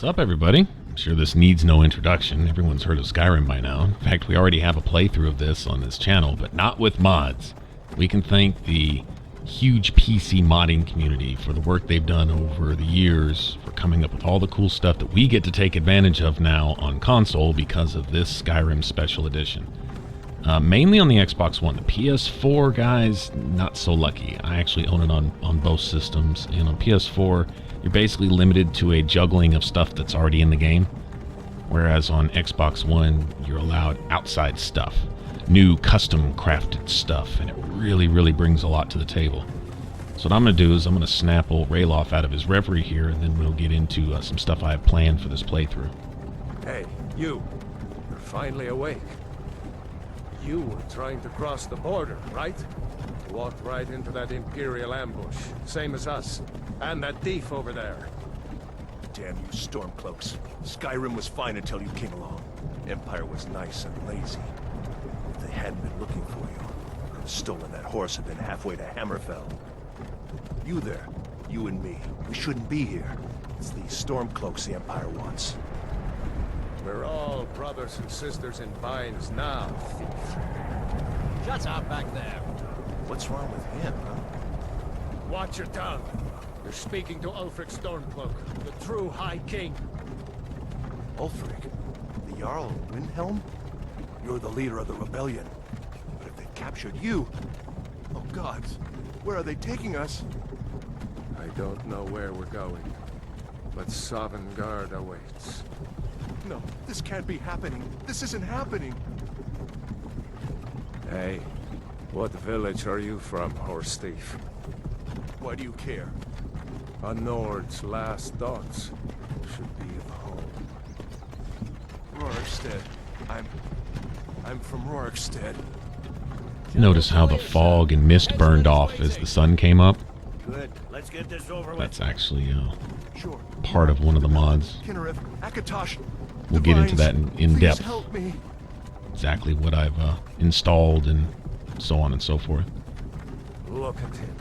What's up, everybody? I'm sure this needs no introduction. Everyone's heard of Skyrim by now. In fact, we already have a playthrough of this on this channel, but not with mods. We can thank the huge PC modding community for the work they've done over the years for coming up with all the cool stuff that we get to take advantage of now on console because of this Skyrim Special Edition. Mainly on the XboxOne. The PS4, guys, not so lucky. I actually own it on both systems, and on PS4, you're basically limited to a juggling of stuff that's already in the game, whereas on Xbox One, you're allowed outside stuff, new custom crafted stuff, and it really brings a lot to the table. So what I'm going to do is I'm going to snap old Rayloff out of his reverie here, and then we'll get into some stuff I have planned for this playthrough. Hey, you're finally awake. You were trying to cross the border, right? Walked right into that Imperial ambush, same as us. And that thief over there. Damn you Stormcloaks. Skyrim was fine until you came along. Empire was nice and lazy. If they hadn't been looking for you, could have stolen that horse and been halfway to Hammerfell. You there, you and me, we shouldn't be here. It's these Stormcloaks the Empire wants. We're all brothers and sisters in binds now, thief. Shut up back there. What's wrong with him, huh? Watch your tongue. You're speaking to Ulfric Stormcloak, the true High King. Ulfric? The Jarl of Windhelm? You're the leader of the rebellion. But if they captured you... Oh gods, where are they taking us? I don't know where we're going, but Sovngarde awaits. No, this can't be happening. This isn't happening. Hey, what village are you from, horse thief? Why do you care? A Nord's last thoughts should be of home. Rorikstead. I'm from Rorikstead. Notice how the fog and mist burned off as the sun came up. Good. Let's get this over with. That's actually Sure. part of one of the mods. Kinnarev, Akatosh. We'll get into that in Please depth. Help me. Exactly what I've installed and so on and so forth. Look at him.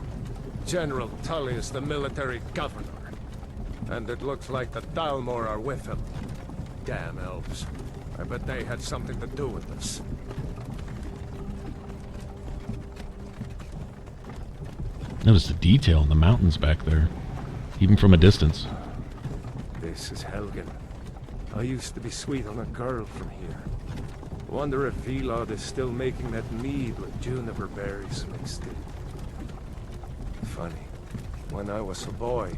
General Tullius, the military governor. And it looks like the Dalmor are with him. Damn elves. I bet they had something to do with this. Notice the detail in the mountains back there, even from a distance. This is Helgen. I used to be sweet on a girl from here. Wonder if Vilod is still making that mead with juniper berries mixed in. Funny. When I was a boy,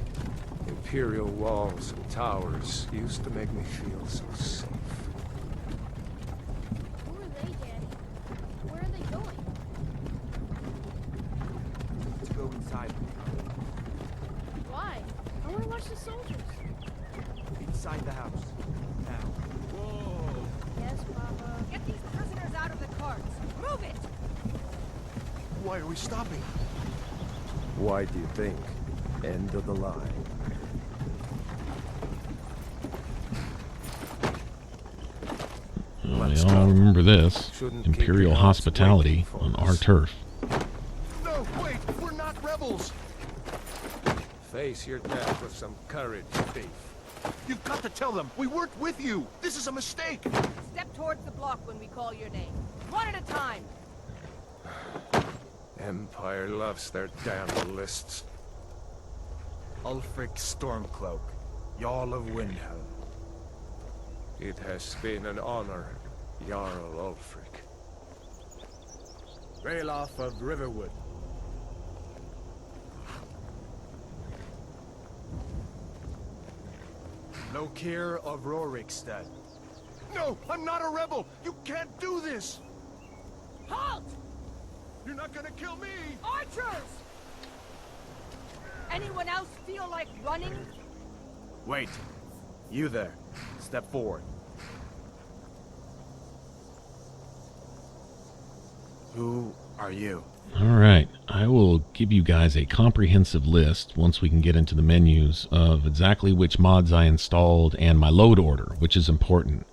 Imperial walls and towers used to make me feel so safe. Who are they, Daddy? Where are they going? Let's go inside. Why? I want to watch the soldiers. Inside the house. Now. Whoa! Yes, Papa. Get these prisoners out of the carts. Move it! Why are we stopping? Why do you think? End of the line. We all remember this. Shouldn't keep Imperial the odds hospitality waiting for on us. our turf. No, wait, we're not rebels. Face your death with some courage, thief. You've got to tell them we weren't with you. This is a mistake. Step towards the block when we call your name. One at a time. Empire loves their damn lists. Ulfric Stormcloak, Jarl of Windhelm. It has been an honor, Jarl Ulfric. Rayloff of Riverwood. Lokir of Rorikstead. No, I'm not a rebel. You can't do this. Halt! You're not gonna kill me. Archers! Anyone else feel like running? Wait. You there. Step forward. Who are you? Alright, I will give you guys a comprehensive list once we can get into the menus of exactly which mods I installed and my load order, which is important.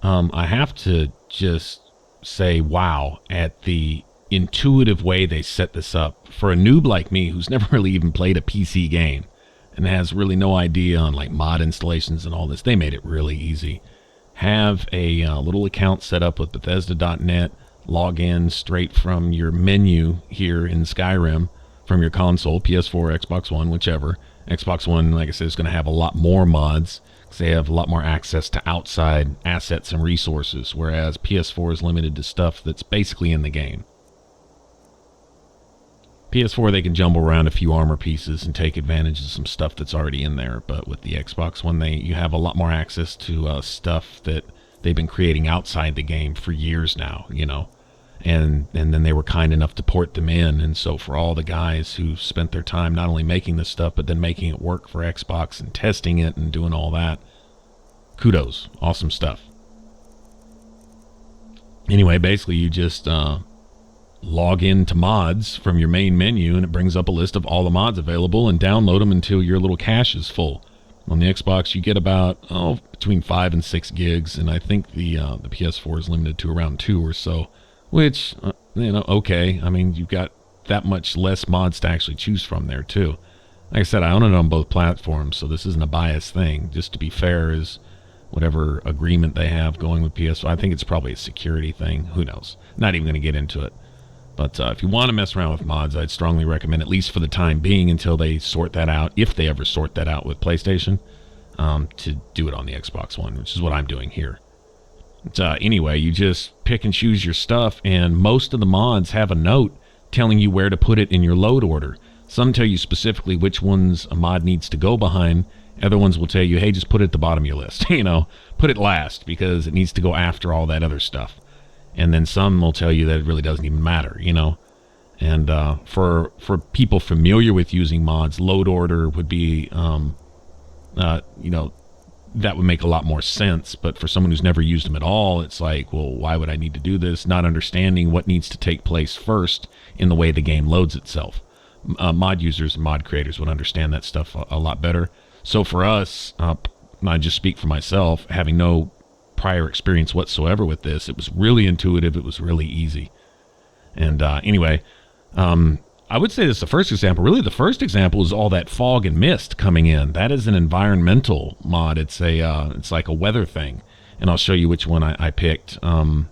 I have to just say wow at the intuitive way they set this up for a noob like me who's never really even played a PC game. and has really no idea on like mod installations and all this, they made it really easy. Have a little account set up with Bethesda.net, log in straight from your menu here in Skyrim from your console, PS4, Xbox One, whichever. Xbox One, like I said, is going to have a lot more mods because they have a lot more access to outside assets and resources, whereas PS4 is limited to stuff that's basically in the game. PS4, they can jumble around a few armor pieces and take advantage of some stuff that's already in there, but with the Xbox One, you have a lot more access to stuff that they've been creating outside the game for years now, you know, and then they were kind enough to port them in, and so for all the guys who spent their time not only making this stuff, but then making it work for Xbox and testing it and doing all that, kudos, awesome stuff. Anyway, basically you just log into mods from your main menu, and it brings up a list of all the mods available, and download them until your little cache is full. On the Xbox, you get about between 5 and 6 gigs, and I think the PS4 is limited to around 2 or so, which you know, okay. I mean, you've got that much less mods to actually choose from there too. Like I said, I own it on both platforms, so this isn't a biased thing. Just to be fair, is whatever agreement they have going with PS4. I think it's probably a security thing. Who knows? Not even going to get into it. But if you want to mess around with mods, I'd strongly recommend, at least for the time being, until they sort that out, if they ever sort that out with PlayStation, to do it on the Xbox One, which is what I'm doing here. But, anyway, you just pick and choose your stuff, and most of the mods have a note telling you where to put it in your load order. Some tell you specifically which ones a mod needs to go behind. Other ones will tell you, hey, just put it at the bottom of your list. You know, put it last because it needs to go after all that other stuff. And then some will tell you that it really doesn't even matter, you know. And for people familiar with using mods, load order would be, you know, that would make a lot more sense. But for someone who's never used them at all, it's like, well, why would I need to do this? Not understanding what needs to take place first in the way the game loads itself. Mod users and mod creators would understand that stuff a lot better. So for us, I just speak for myself, having no prior experience whatsoever with this, it was really intuitive, it was really easy. And anyway, I would say this is the first example. Really, the first example is all that fog and mist coming in. That is an environmental mod. It's like a weather thing, and I'll show you which one I picked. And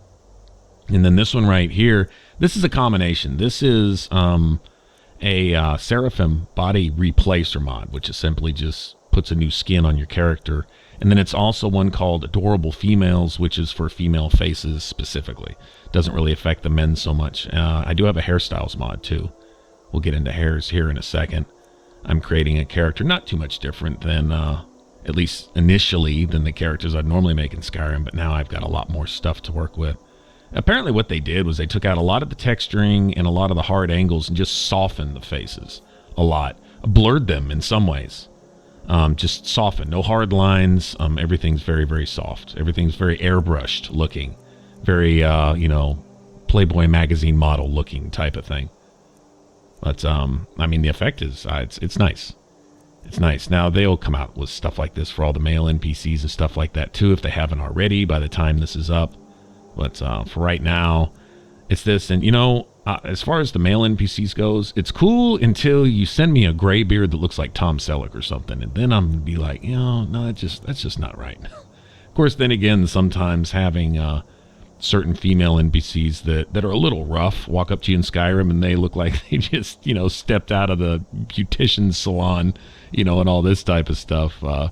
then this one right here, this is a combination. This is a Seraphim body replacer mod, which is simply just puts a new skin on your character. And then it's also one called Adorable Females, which is for female faces specifically. Doesn't really affect the men so much. I do have a hairstyles mod too. We'll get into hairs here in a second. I'm creating a character not too much different than, at least initially, than the characters I'd normally make in Skyrim, but now I've got a lot more stuff to work with. Apparently what they did was they took out a lot of the texturing and a lot of the hard angles and just softened the faces a lot. Blurred them in some ways. Just softened, no hard lines. Everything's very, very soft. Everything's very airbrushed looking, very, you know, Playboy magazine model looking type of thing. But I mean, the effect is it's nice. It's nice. Now they'll come out with stuff like this for all the male NPCs and stuff like that too, if they haven't already by the time this is up. But for right now, it's this. And you know, as far as the male NPCs goes, it's cool until you send me a gray beard that looks like Tom Selleck or something, and then I'm gonna be like, you know, no, that's just not right. Of course, then again, sometimes having certain female NPCs that are a little rough walk up to you in Skyrim, and they look like they just, you know, stepped out of the beautician salon, you know, and all this type of stuff. I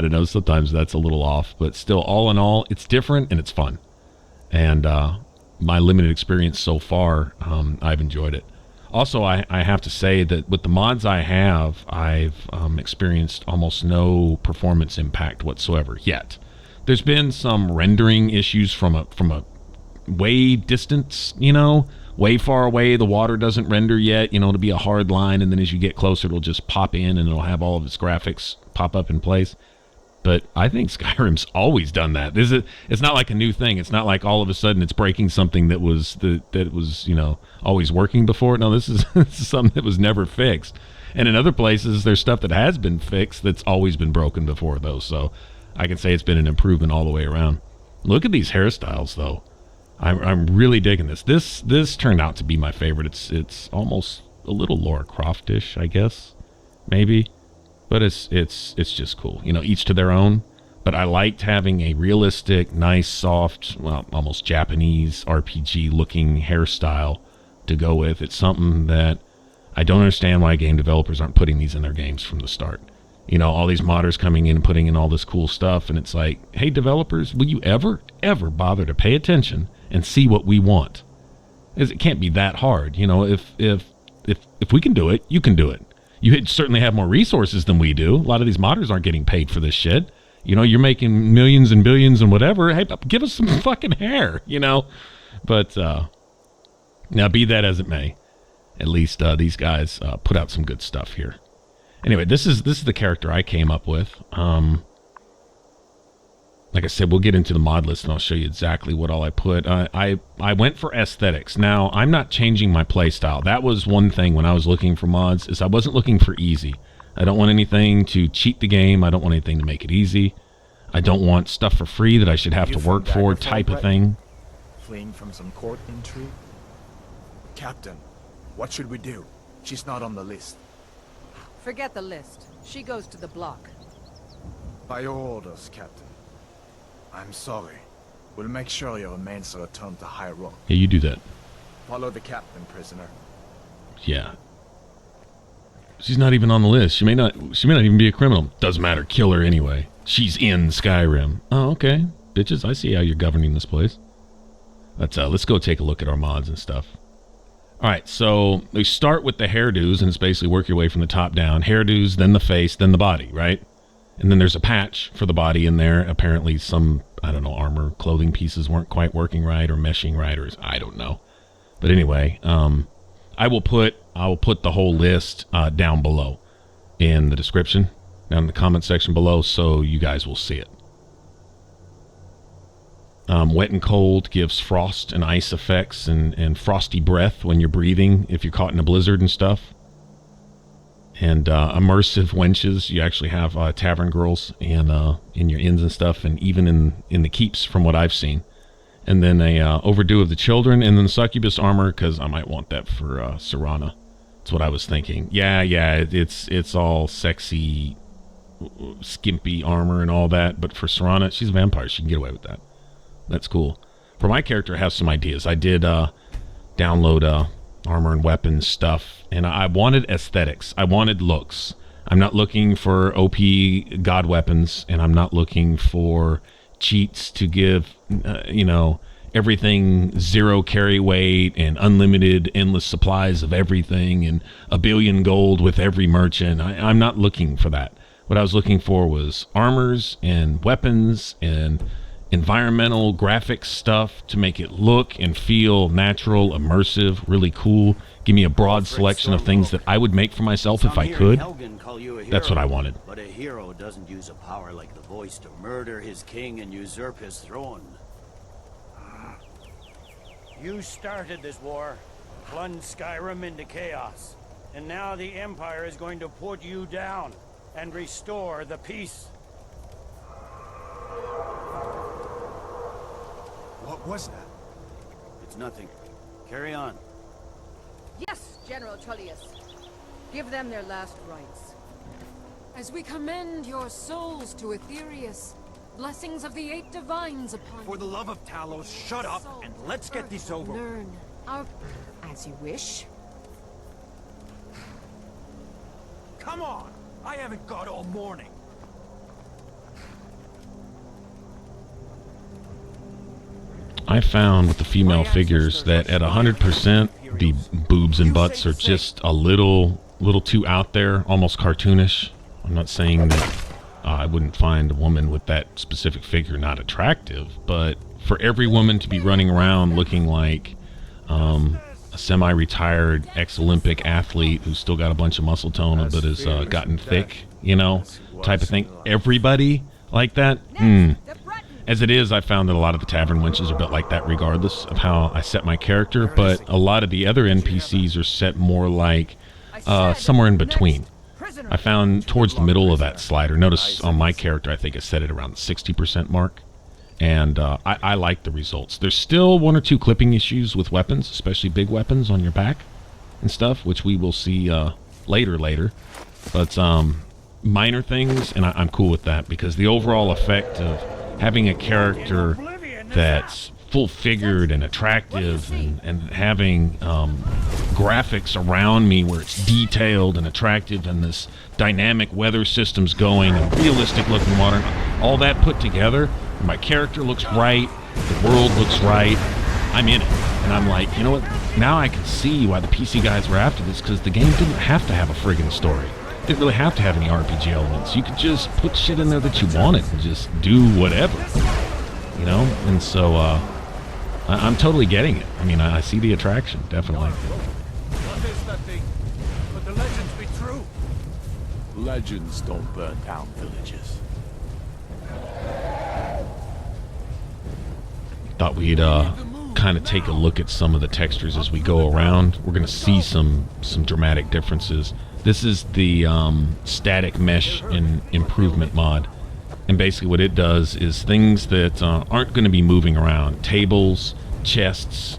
don't know. Sometimes that's a little off, but still, all in all, it's different and it's fun. And my limited experience so far, I've enjoyed it. Also, I have to say that with the mods I have, I've experienced almost no performance impact whatsoever yet. There's been some rendering issues from a way distance, you know, way far away. The water doesn't render yet, you know, it'll be a hard line, and then as you get closer, it'll just pop in and it'll have all of its graphics pop up in place. But I think Skyrim's always done that. It's not like a new thing. It's not like all of a sudden it's breaking something that was you know, always working before. No, this is something that was never fixed. And in other places, there's stuff that has been fixed that's always been broken before, though. So I can say it's been an improvement all the way around. Look at these hairstyles, though. I'm really digging this. This turned out to be my favorite. It's almost a little Lara Croft-ish, I guess, maybe. But it's just cool. You know, each to their own. But I liked having a realistic, nice, soft, well, almost Japanese RPG-looking hairstyle to go with. It's something that I don't understand why game developers aren't putting these in their games from the start. You know, all these modders coming in and putting in all this cool stuff, and it's like, hey, developers, will you ever bother to pay attention and see what we want? Because it can't be that hard. You know, if we can do it, you can do it. You certainly have more resources than we do. A lot of these modders aren't getting paid for this shit. You know, you're making millions and billions and whatever. Hey, give us some fucking hair, you know? But now, be that as it may, at least these guys put out some good stuff here. Anyway, this is the character I came up with. Like I said, we'll get into the mod list and I'll show you exactly what all I put. I went for aesthetics. Now, I'm not changing my playstyle. That was one thing when I was looking for mods, is I wasn't looking for easy. I don't want anything to cheat the game. I don't want anything to make it easy. I don't want stuff for free that I should have to work for type of thing. Fleeing from some court intrigue? Captain, what should we do? She's not on the list. Forget the list. She goes to the block. By your orders, Captain. I'm sorry. We'll make sure your remains are returned to High Rock. Yeah, you do that. Follow the captain, prisoner. Yeah. She's not even on the list. She may not even be a criminal. Doesn't matter. Kill her anyway. She's in Skyrim. Oh, okay. Bitches, I see how you're governing this place. Let's go take a look at our mods and stuff. Alright, so we start with the hairdos, and it's basically work your way from the top down. Hairdos, then the face, then the body, right? And then there's a patch for the body in there. Apparently some, I don't know, armor, clothing pieces weren't quite working right, or meshing right, or I don't know. But anyway, I will put the whole list down below in the description, down in the comment section below, so you guys will see it. Wet and cold gives frost and ice effects and frosty breath when you're breathing if you're caught in a blizzard and stuff. And immersive wenches, you actually have tavern girls and in your inns and stuff, and even in the keeps from what I've seen. And then a overdue of the children, and then Succubus Armor, because I might want that for Serana. That's what I was thinking. Yeah, it's all sexy, skimpy armor and all that, but for Serana, she's a vampire. She can get away with that. That's cool. For my character, I have some ideas. I did download armor and weapons stuff, and I wanted aesthetics. I wanted looks. I'm not looking for OP god weapons, and I'm not looking for cheats to give, everything 0 carry weight and unlimited endless supplies of everything and 1 billion gold with every merchant. I'm not looking for that. What I was looking for was armors and weapons and environmental graphics stuff to make it look and feel natural, immersive, really cool. Give me a broad selection of things that I would make for myself if I could. That's what I wanted. But a hero doesn't use a power like the voice to murder his king and usurp his throne. You started this war, plunged Skyrim into chaos, and now the Empire is going to put you down and restore the peace. What was that? It's nothing. Carry on. Yes, General Tullius. Give them their last rites. As we commend your souls to Aetherius, blessings of the 8 divines upon For the love of Talos, shut up and let's get this over. Learn our... As you wish. Come on! I haven't got all morning. I found with the female figures that at 100%, the boobs and butts are just a little too out there, almost cartoonish. I'm not saying that I wouldn't find a woman with that specific figure not attractive, but for every woman to be running around looking like a semi-retired ex-Olympic athlete who's still got a bunch of muscle tone but has gotten thick, type of thing. Everybody like that? As it is, I found that a lot of the tavern wenches are built like that regardless of how I set my character, but a lot of the other NPCs are set more like somewhere in between. I found towards the middle of that slider. Notice on my character, I think I set it around the 60% mark, and I like the results. There's still 1 or 2 clipping issues with weapons, especially big weapons on your back and stuff, which we will see later. But minor things, and I'm cool with that, because the overall effect of having a character that's full-figured and attractive, and having graphics around me where it's detailed and attractive, and this dynamic weather system's going, and realistic looking water, all that put together, my character looks right, the world looks right, I'm in it. And I'm like, you know what, now I can see why the PC guys were after this, because the game didn't have to have a friggin' story. It didn't really have to have any RPG elements. You could just put shit in there that you wanted and just do whatever, you know? And so I'm totally getting it. I mean, I see the attraction, definitely. What is that thing? Could the legends be true? Legends don't burn down villages. Thought we'd kind of take a look at some of the textures as we go around. We're going to see some dramatic differences. This is the static mesh and improvement mod, and basically what it does is things that aren't going to be moving around, tables, chests,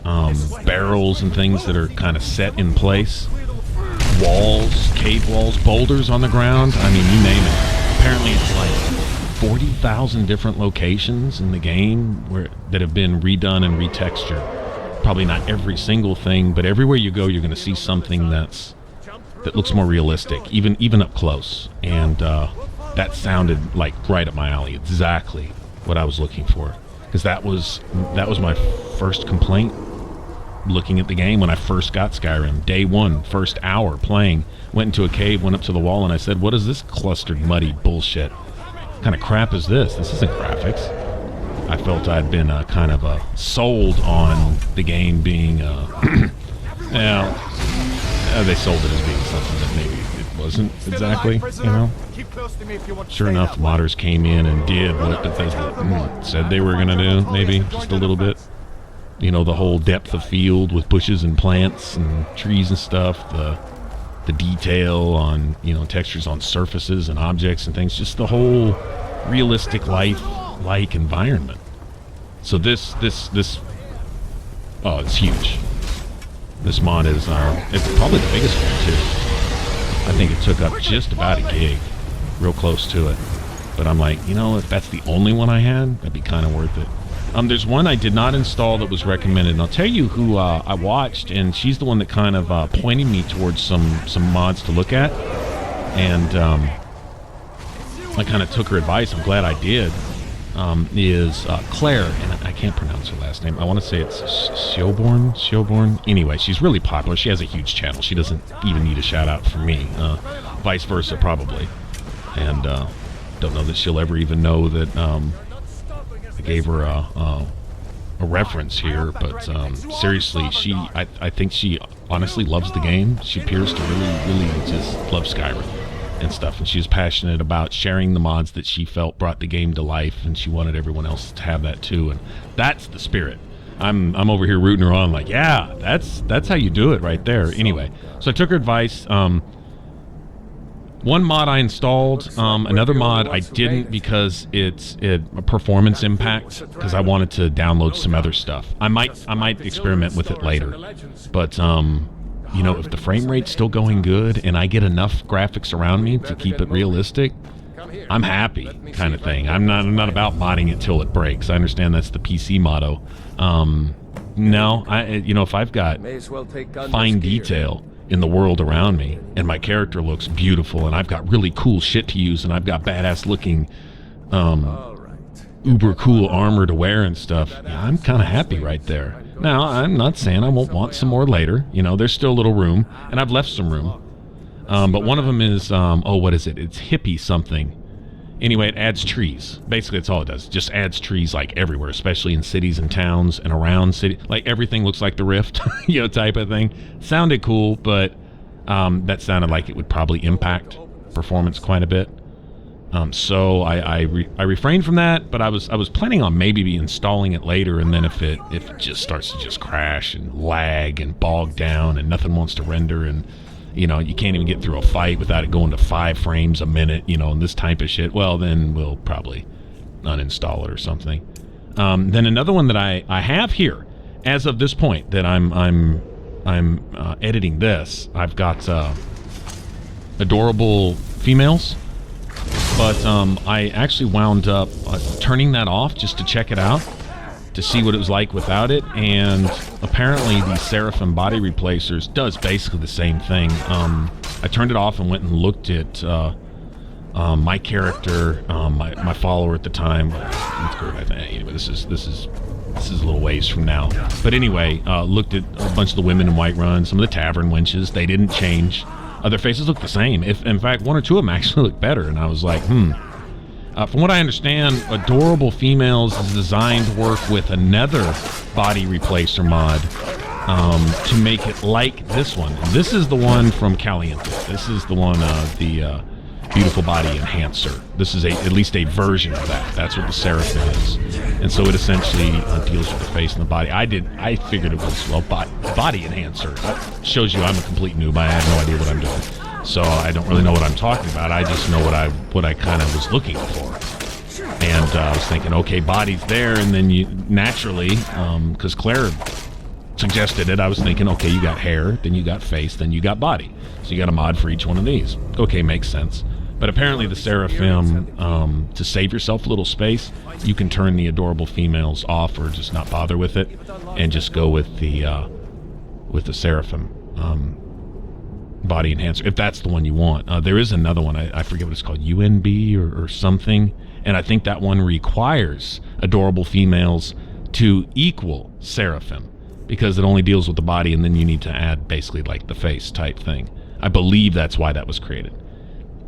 barrels, and things that are kind of set in place, walls, cave walls, boulders on the ground. I mean, you name it. Apparently it's like 40,000 different locations in the game that have been redone and retextured. Probably not every single thing, but everywhere you go, you're going to see something that looks more realistic, even up close. And that sounded like right up my alley, exactly what I was looking for. Because that was my first complaint looking at the game when I first got Skyrim. Day one, first hour playing, went into a cave, went up to the wall, and I said, "What is this clustered, muddy bullshit? What kind of crap is this? This isn't graphics." I felt I'd been kind of sold on the game being, they sold it as being something that maybe it wasn't exactly, you know? Sure enough, the modders came in and did what Bethesda said they were going to do, maybe, just a little bit. You know, the whole depth of field with bushes and plants and trees and stuff, the detail on, you know, textures on surfaces and objects and things, just the whole realistic life-like environment. So this oh, it's huge. This mod is it's probably the biggest one too. I think it took up just about a gig, real close to it. But I'm like, you know, if that's the only one I had, that'd be kind of worth it. There's one I did not install that was recommended, and I'll tell you who I watched, and she's the one that kind of pointed me towards some mods to look at, and I kind of took her advice. I'm glad I did. Is Claire, and I can't pronounce her last name. I want to say it's Showborn. Anyway, she's really popular. She has a huge channel. She doesn't even need a shout out from me. Vice versa, probably. And don't know that she'll ever even know that I gave her a reference here. But seriously, I think she honestly loves the game. She appears to really just love Skyrim and stuff, and she was passionate about sharing the mods that she felt brought the game to life, and she wanted everyone else to have that too, and that's the spirit. I'm over here rooting her on, like, yeah, that's how you do it right there. Anyway, so I took her advice. One mod I installed, another mod I didn't because it's a performance impact, because I wanted to download some other stuff. I might experiment with it later, but you know, if the frame rate's still going good and I get enough graphics around me to keep it realistic, I'm happy, kind of thing. I'm not about modding it till it breaks. I understand that's the PC motto. No, you know, if I've got fine detail in the world around me and my character looks beautiful and I've got really cool shit to use and I've got badass looking uber cool armor to wear and stuff, yeah, I'm kind of happy right there. Now, I'm not saying I won't want some more later. You know, there's still a little room, and I've left some room. But one of them is, what is it? It's hippie something. Anyway, it adds trees. Basically, that's all it does. It just adds trees, like, everywhere, especially in cities and towns and around cities. Like, everything looks like the Rift, you know, type of thing. Sounded cool, but that sounded like it would probably impact performance quite a bit. So I refrained from that, but I was planning on maybe installing it later, and then if it just starts to just crash and lag and bog down and nothing wants to render, and you know, you can't even get through a fight without it going to 5 frames a minute, you know, and this type of shit, well, then we'll probably uninstall it or something. Then another one that I have here as of this point that I'm editing this, I've got adorable females but I actually wound up turning that off just to check it out, to see what it was like without it, and apparently the Seraphim body replacers does basically the same thing. I turned it off and went and looked at my character, my follower at the time. Anyway, this is a little ways from now. But anyway, looked at a bunch of the women in Whiterun, some of the tavern wenches. They didn't change. Their faces look the same. In fact, one or two of them actually look better. And I was like, from what I understand, Adorable Females is designed to work with another body replacer mod to make it like this one. And this is the one from Caliente. This is the one, the Beautiful Body Enhancer. This is at least a version of that. That's what the Seraphim is. And so it essentially deals with the face and the body. I figured it was, well, body enhancer. Shows you I'm a complete noob. I have no idea what I'm doing. So I don't really know what I'm talking about. I just know what I kind of was looking for. And I was thinking, okay, body's there, and then you naturally, because Claire suggested it, I was thinking, okay, you got hair, then you got face, then you got body. So you got a mod for each one of these. Okay, makes sense. But apparently the Seraphim, to save yourself a little space, you can turn the Adorable Females off or just not bother with it, and just go with the Seraphim body enhancer, if that's the one you want. There is another one, I forget what it's called, UNB or something, and I think that one requires Adorable Females to equal Seraphim, because it only deals with the body, and then you need to add basically like the face type thing. I believe that's why that was created.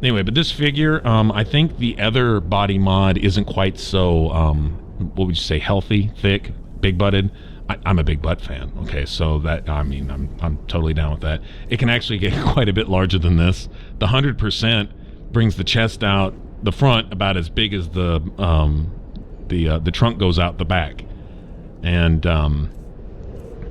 Anyway, but this figure, I think the other body mod isn't quite so, what would you say, healthy, thick, big-butted. I'm a big butt fan, okay, so that, I mean, I'm totally down with that. It can actually get quite a bit larger than this. The 100% brings the chest out, the front about as big as the trunk goes out the back. And,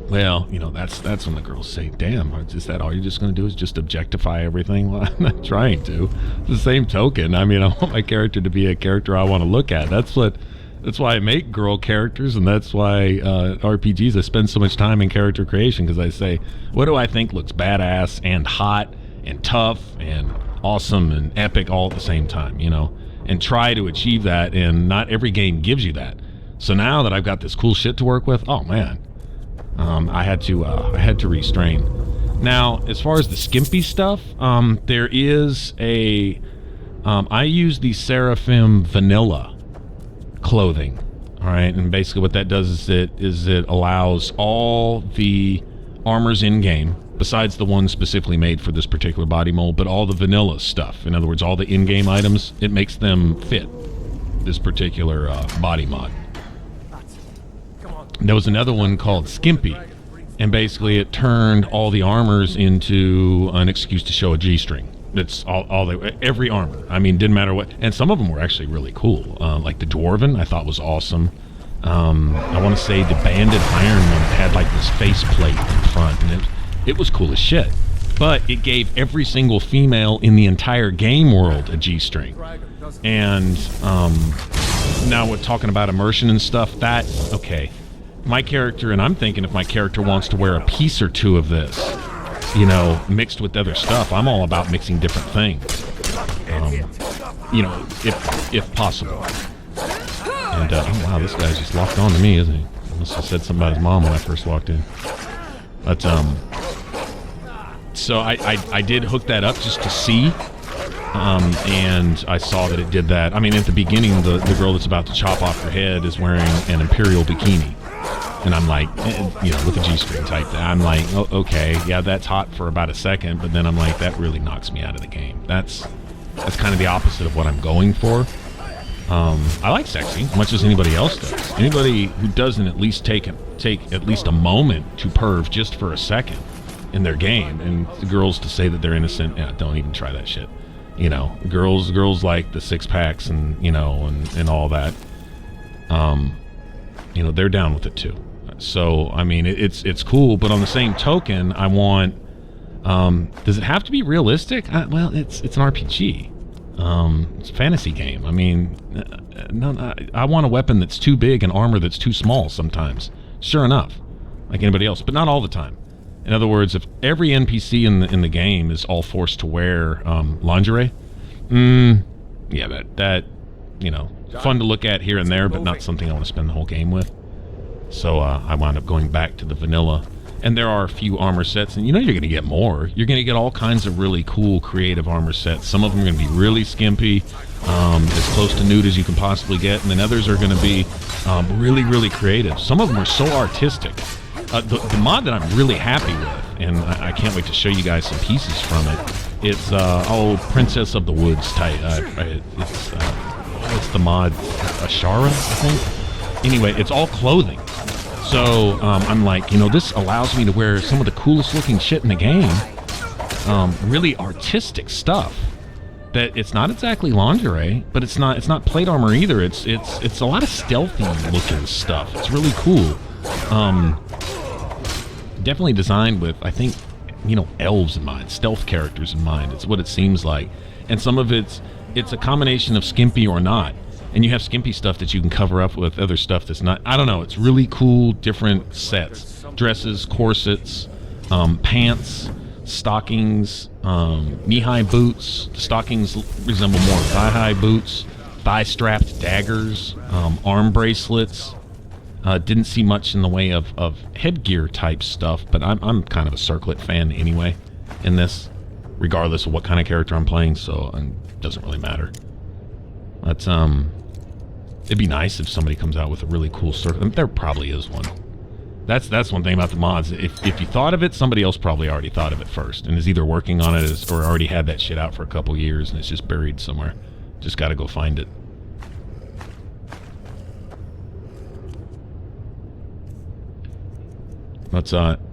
well, you know, that's when the girls say, damn, is that all you're just going to do is just objectify everything? Well, I'm not trying to. The same token, I mean, I want my character to be a character I want to look at. That's why I make girl characters, and that's why RPGs, I spend so much time in character creation, because I say, what do I think looks badass and hot and tough and awesome and epic all at the same time, you know? And try to achieve that, and not every game gives you that. So now that I've got this cool shit to work with, oh man, I had to restrain. Now, as far as the skimpy stuff, there is a, I use the Seraphim vanilla clothing, all right, and basically what that does is it allows all the armors in game, besides the ones specifically made for this particular body mold, but all the vanilla stuff. In other words, all the in-game items, it makes them fit this particular body mod. There was another one called Skimpy, and basically it turned all the armors into an excuse to show a G-string. That's every armor. I mean, didn't matter what, and some of them were actually really cool. Like the Dwarven, I thought was awesome. I want to say the Banded Iron one had like this faceplate in front, and it was cool as shit. But it gave every single female in the entire game world a G-string. And now we're talking about immersion and stuff. That, okay. My character, and I'm thinking if my character wants to wear a piece or two of this, you know, mixed with other stuff, I'm all about mixing different things, you know, if possible. And, oh wow, this guy's just locked on to me, isn't he? I must have said something about his mom when I first walked in. But, so I did hook that up just to see, and I saw that it did that. I mean, at the beginning, the girl that's about to chop off her head is wearing an Imperial bikini. And I'm like, you know, with a G-string type, I'm like, oh, okay, yeah, that's hot for about a second, but then I'm like, that really knocks me out of the game. That's kind of the opposite of what I'm going for. I like sexy, much as anybody else does. Anybody who doesn't at least take at least a moment to perv just for a second in their game, and the girls to say that they're innocent, yeah, don't even try that shit. You know, girls like the six packs and, you know, and all that. You know, they're down with it too. So, I mean, it's cool, but on the same token, I want, does it have to be realistic? Well, it's an RPG. It's a fantasy game. I mean, I want a weapon that's too big and armor that's too small sometimes. Sure enough, like anybody else, but not all the time. In other words, if every NPC in the game is all forced to wear lingerie, yeah, that you know, fun to look at here and there, but not something I want to spend the whole game with. So I wound up going back to the vanilla. And there are a few armor sets, and you know you're going to get more. You're going to get all kinds of really cool, creative armor sets. Some of them are going to be really skimpy, as close to nude as you can possibly get, and then others are going to be really, really creative. Some of them are so artistic. The mod that I'm really happy with, and I can't wait to show you guys some pieces from it, it's Princess of the Woods type. It's the mod Ashara, I think. Anyway, it's all clothing. So I'm like, you know, this allows me to wear some of the coolest looking shit in the game. Really artistic stuff. That it's not exactly lingerie, but it's not plate armor either. It's a lot of stealthy looking stuff. It's really cool. Definitely designed with, I think, you know, elves in mind, stealth characters in mind. It's what it seems like. And some of it's a combination of skimpy or not. And you have skimpy stuff that you can cover up with other stuff that's not. I don't know. It's really cool, different sets. Dresses, corsets, pants, stockings, knee-high boots. The stockings resemble more thigh-high boots, thigh-strapped daggers, arm bracelets. Didn't see much in the way of headgear type stuff, but I'm kind of a circlet fan anyway in this, regardless of what kind of character I'm playing, so it doesn't really matter. But it'd be nice if somebody comes out with a really cool circlet. There probably is one. That's one thing about the mods. If you thought of it, somebody else probably already thought of it first and is either working on it or already had that shit out for a couple years and it's just buried somewhere. Just got to go find it. But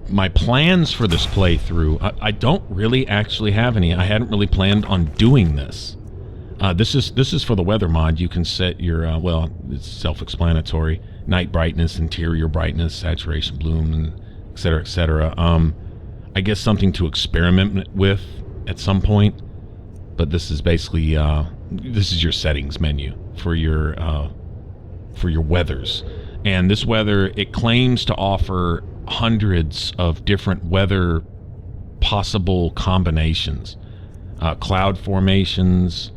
my plans for this playthrough, I don't really actually have any. I hadn't really planned on doing this. This is for the weather mod. You can set your, well, it's self-explanatory. Night brightness, interior brightness, saturation, bloom, and et cetera, et cetera. I guess something to experiment with at some point. But this is basically, this is your settings menu for your weathers. And this weather, it claims to offer hundreds of different weather possible combinations. Cloud formations,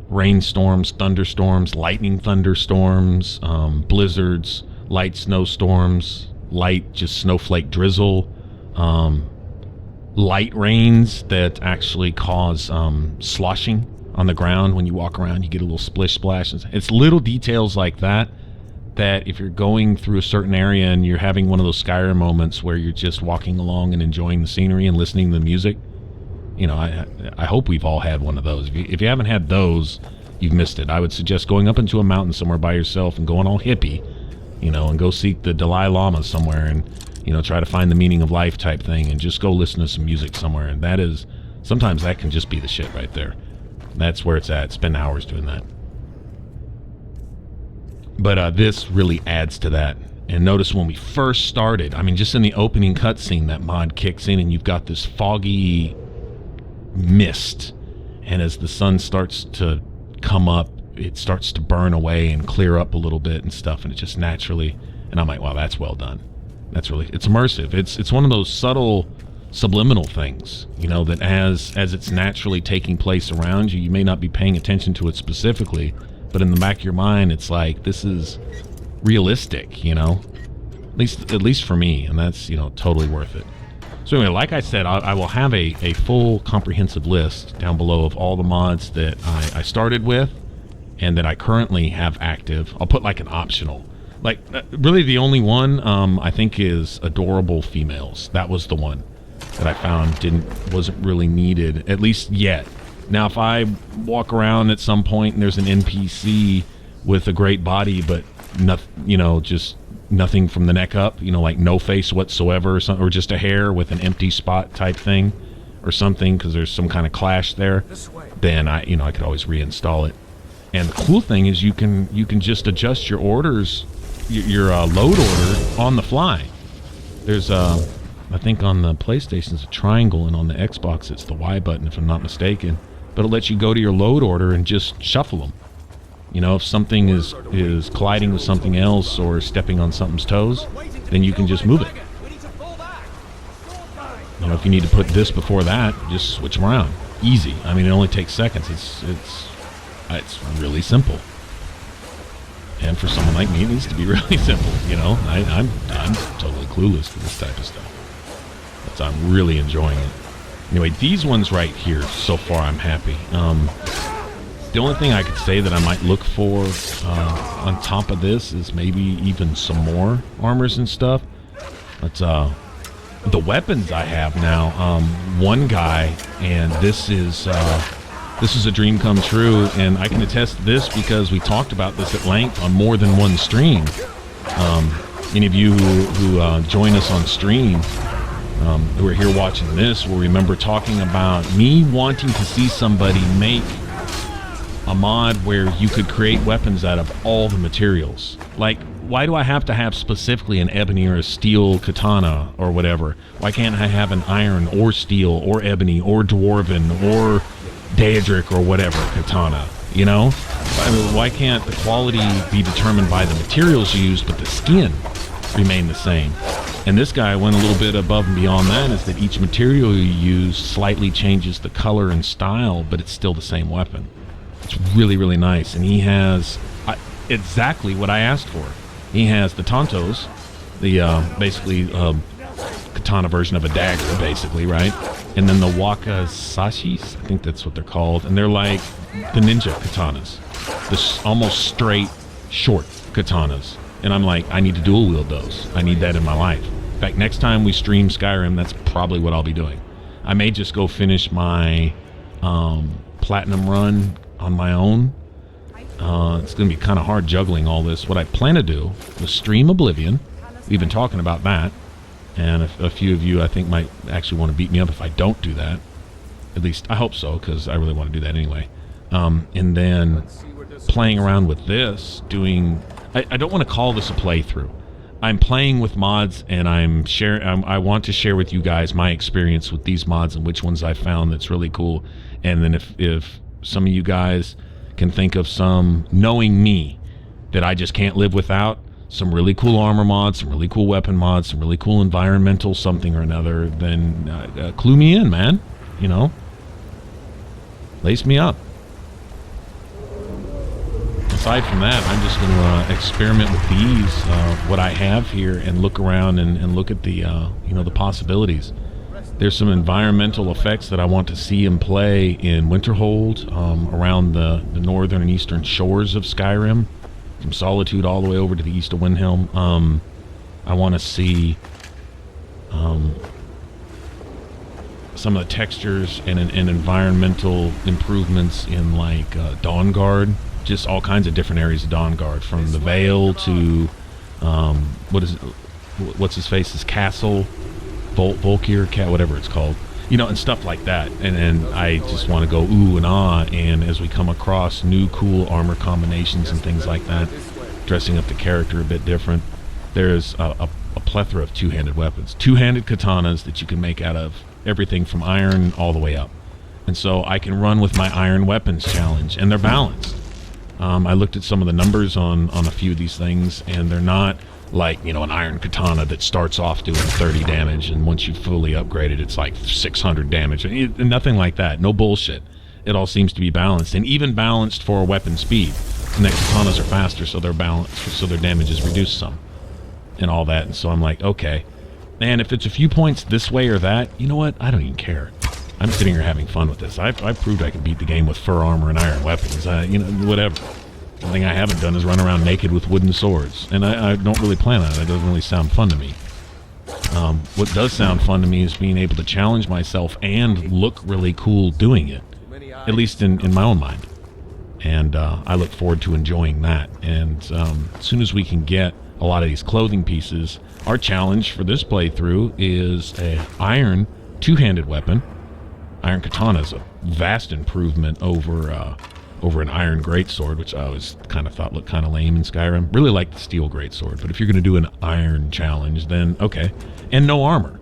rainstorms, thunderstorms, lightning thunderstorms, blizzards, light snowstorms, light just snowflake drizzle, light rains that actually cause sloshing on the ground. When you walk around, you get a little splish splash. It's little details like that if you're going through a certain area and you're having one of those Skyrim moments where you're just walking along and enjoying the scenery and listening to the music. You know, I hope we've all had one of those. If you haven't had those, you've missed it. I would suggest going up into a mountain somewhere by yourself and going all hippie, you know, and go seek the Dalai Lama somewhere and, you know, try to find the meaning of life type thing and just go listen to some music somewhere. And that is, sometimes that can just be the shit right there. That's where it's at. Spend hours doing that. But this really adds to that. And notice when we first started, I mean, just in the opening cutscene, that mod kicks in and you've got this foggy mist, and as the sun starts to come up, it starts to burn away and clear up a little bit and stuff, and it just naturally, and I'm like, wow, that's well done. That's really, it's immersive. It's one of those subtle subliminal things, you know, that as it's naturally taking place around you, you may not be paying attention to it specifically, but in the back of your mind, it's like, this is realistic, you know, at least for me, and that's, you know, totally worth it. So anyway, like I said, I will have a full comprehensive list down below of all the mods that I started with and that I currently have active. I'll put like an optional. Like, really the only one I think is Adorable Females. That was the one that I found wasn't really needed, at least yet. Now, if I walk around at some point and there's an NPC with a great body, but nothing, you know, just nothing from the neck up, you know, like no face whatsoever, or just a hair with an empty spot type thing, or something, because there's some kind of clash there, then I could always reinstall it. And the cool thing is you can just adjust your orders, your load order on the fly. There's I think on the PlayStation it's a triangle, and on the Xbox it's the Y button, if I'm not mistaken. But it'll let you go to your load order and just shuffle them. You know, if something is colliding with something else or stepping on something's toes, then you can just move it. You know, if you need to put this before that, just switch them around. Easy. I mean, it only takes seconds. It's It's really simple. And for someone like me, it needs to be really simple. You know, I'm totally clueless to this type of stuff. But I'm really enjoying it. Anyway, these ones right here, so far I'm happy. The only thing I could say that I might look for on top of this is maybe even some more armors and stuff. But the weapons I have now, one guy, and this is a dream come true, and I can attest to this because we talked about this at length on more than one stream. Any of you who join us on stream, who are here watching this, will remember talking about me wanting to see somebody make a mod where you could create weapons out of all the materials. Like, why do I have to have specifically an ebony or a steel katana or whatever? Why can't I have an iron or steel or ebony or dwarven or daedric or whatever katana? You know? I mean, why can't the quality be determined by the materials used, but the skin remain the same? And this guy went a little bit above and beyond that, is that each material you use slightly changes the color and style, but it's still the same weapon. It's really, really nice. And he has exactly what I asked for. He has the tantos, the basically katana version of a dagger, basically, right? And then the wakasashis, I think that's what they're called. And they're like the ninja katanas, this almost straight, short katanas. And I'm like, I need to dual wield those. I need that in my life. In fact, next time we stream Skyrim, that's probably what I'll be doing. I may just go finish my platinum run on my own. It's going to be kind of hard juggling all this. What I plan to do is stream Oblivion. We've been talking about that. And a few of you, I think, might actually want to beat me up if I don't do that. At least, I hope so, because I really want to do that anyway. And then playing around with this, doing... I don't want to call this a playthrough. I'm playing with mods, and I want to share with you guys my experience with these mods and which ones I found that's really cool. And then if some of you guys can think of some, knowing me, that I just can't live without, some really cool armor mods, some really cool weapon mods, some really cool environmental something or another, then clue me in, man. You know? Lace me up. Aside from that, I'm just going to experiment with these, what I have here, and look around and look at the, you know, the possibilities. There's some environmental effects that I want to see in play in Winterhold, around the northern and eastern shores of Skyrim, from Solitude all the way over to the east of Windhelm. I want to see some of the textures and environmental improvements in, like, Dawnguard. Just all kinds of different areas of Dawnguard, from the Vale to what's his face's castle, Volkir, whatever it's called, you know, and stuff like that. And I just want to go ooh and ah, and as we come across new cool armor combinations and things like that, dressing up the character a bit different. There's a plethora of two-handed weapons, two-handed katanas that you can make out of everything from iron all the way up. And so I can run with my iron weapons challenge, and they're balanced. I looked at some of the numbers on a few of these things, and they're not like, you know, an iron katana that starts off doing 30 damage, and once you fully upgrade it, it's like 600 damage. Nothing like that. No bullshit. It all seems to be balanced, and even balanced for weapon speed. And that katanas are faster, so they're balanced, so their damage is reduced some, and all that. And so I'm like, okay. And if it's a few points this way or that, you know what? I don't even care. I'm sitting here having fun with this. I've proved I can beat the game with fur armor and iron weapons. You know, whatever. The thing I haven't done is run around naked with wooden swords. And I don't really plan on it. It doesn't really sound fun to me. What does sound fun to me is being able to challenge myself and look really cool doing it. At least in my own mind. And I look forward to enjoying that. And as soon as we can get a lot of these clothing pieces, our challenge for this playthrough is a iron two-handed weapon. Iron katana is a vast improvement over an iron greatsword, which I always kind of thought looked kind of lame in Skyrim. Really like the steel greatsword, but if you're going to do an iron challenge, then okay. And no armor.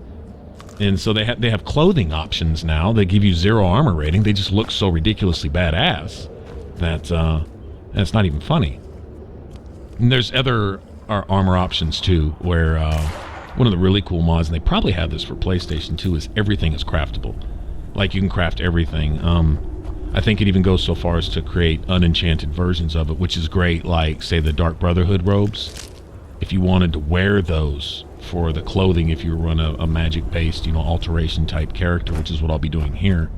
And so they have clothing options now. They give you 0 armor rating. They just look so ridiculously badass that it's not even funny. And there's other armor options too, where one of the really cool mods, and they probably have this for PlayStation 2, is everything is craftable. Like, you can craft everything. I think it even goes so far as to create unenchanted versions of it, which is great, like, say, the Dark Brotherhood robes. If you wanted to wear those for the clothing, if you run a magic-based, alteration type character, which is what I'll be doing here,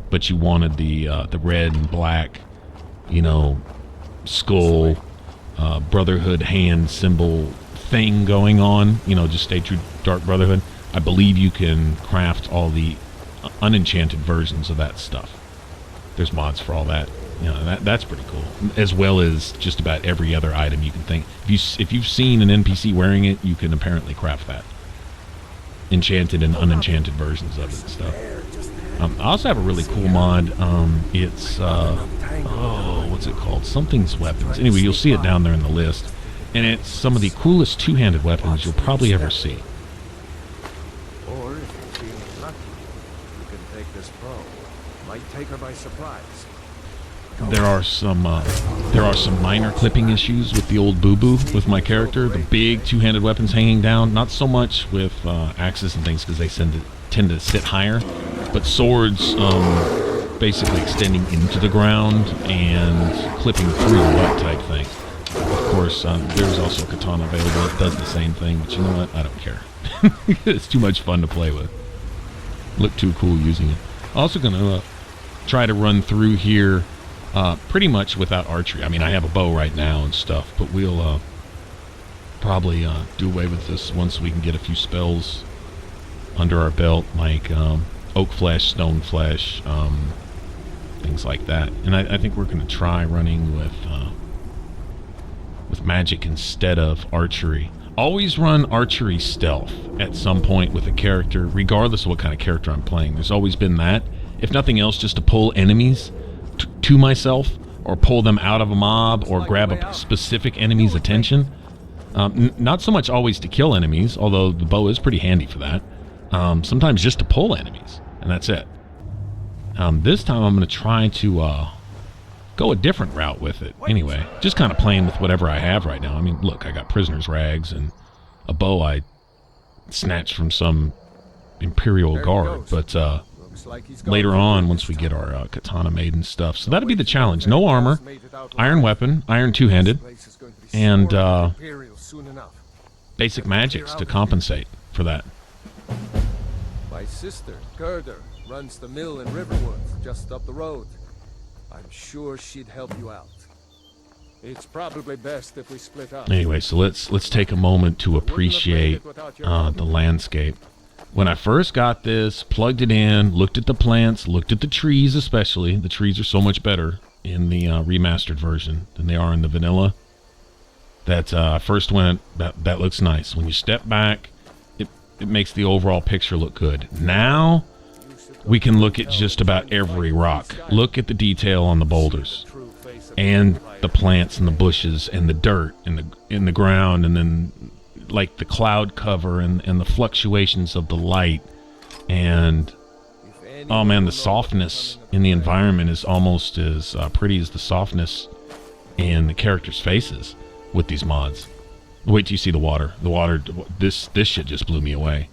but you wanted the red and black, skull, Brotherhood hand symbol thing going on, just stay true Dark Brotherhood, I believe you can craft all the unenchanted versions of that stuff. There's mods for all that. That's pretty cool. As well as just about every other item you can think. If you've seen an NPC wearing it, you can apparently craft that. Enchanted and unenchanted versions of it and stuff. I also have a really cool mod. It's what's it called? Something's weapons. Anyway, you'll see it down there in the list. And it's some of the coolest two-handed weapons you'll probably ever see. Or if you're feeling lucky, you can take this bow. Might take her by surprise. There are some minor clipping issues with the old boo-boo with my character. The big two-handed weapons hanging down. Not so much with axes and things because they tend to sit higher. But swords basically extending into the ground and clipping through the butt type thing. Of course, there's also a katana available that does the same thing. But you know what? I don't care. It's too much fun to play with. Look too cool using it. Also going to try to run through here pretty much without archery. I mean, I have a bow right now and stuff, but we'll probably do away with this once we can get a few spells under our belt, like oak flesh, stone flesh, things like that. And I think we're going to try running with magic instead of archery. Always run archery stealth at some point with a character, regardless of what kind of character I'm playing. There's always been that. If nothing else, just to pull enemies to myself, or pull them out of a mob, or grab a specific enemy's attention. Not so much always to kill enemies, although the bow is pretty handy for that. Sometimes just to pull enemies, and that's it. This time I'm going to try to go a different route with it. Anyway, just kind of playing with whatever I have right now. I mean, look, I got prisoner's rags and a bow I snatched from some Imperial guard, but later on, once we get our katana made and stuff. So that'll be the challenge. No armor, iron weapon, iron two-handed, and basic magics to compensate for that. My sister, Gerda, runs the mill in Riverwood, just up the road. I'm sure she'd help you out. It's probably best if we split up. Anyway, so let's take a moment to appreciate the landscape. When I first got this, plugged it in, looked at the plants, looked at the trees especially. The trees are so much better in the remastered version than they are in the vanilla. That I first went, that looks nice. When you step back, it makes the overall picture look good. Now, we can look at just about every rock. Look at the detail on the boulders. And the plants and the bushes and the dirt in the ground, and then like the cloud cover and the fluctuations of the light, and oh man, the softness in the environment is almost as pretty as the softness in the characters' faces with these mods. Wait till you see the water. This shit just blew me away.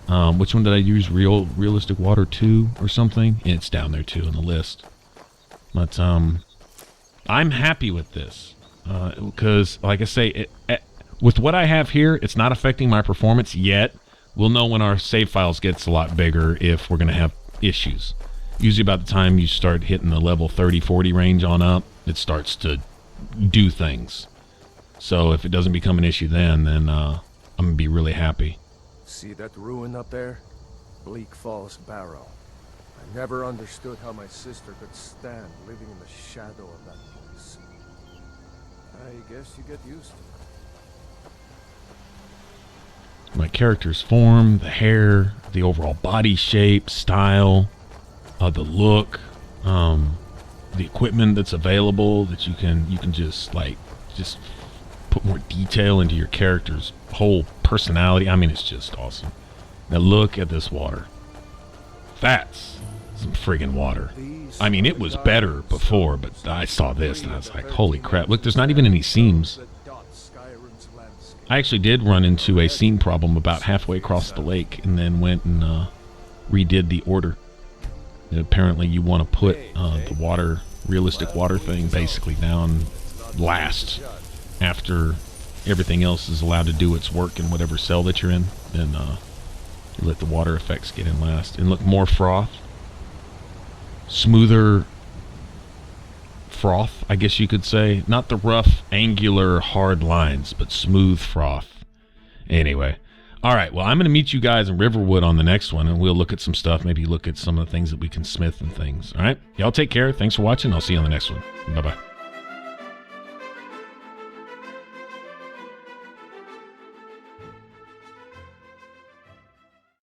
Which one did I use? Realistic Water 2 or something? It's down there too in the list. But I'm happy with this because, like I say, with what I have here, it's not affecting my performance yet. We'll know when our save files gets a lot bigger if we're going to have issues. Usually about the time you start hitting the level 30-40 range on up, it starts to do things. So if it doesn't become an issue then I'm going to be really happy. See that ruin up there? Bleak Falls Barrow. I never understood how my sister could stand living in the shadow of that place. I guess you get used to it. My character's form, the hair, the overall body shape, style, the look, the equipment that's available that you can just put more detail into your character's whole personality. I mean, it's just awesome. Now look at this water. That's some friggin' water. I mean, it was better before, but I saw this and I was like, holy crap. Look, there's not even any seams. I actually did run into a seam problem about halfway across the lake and then went and redid the order. Apparently you want to put the water, realistic water thing basically down last after everything else is allowed to do its work in whatever cell that you're in. Then you let the water effects get in last. And look, more froth. Smoother froth, I guess you could say. Not the rough, angular, hard lines, but smooth froth. Anyway. Alright, well, I'm going to meet you guys in Riverwood on the next one, and we'll look at some stuff. Maybe look at some of the things that we can smith and things. Alright? Y'all take care. Thanks for watching. I'll see you on the next one. Bye-bye.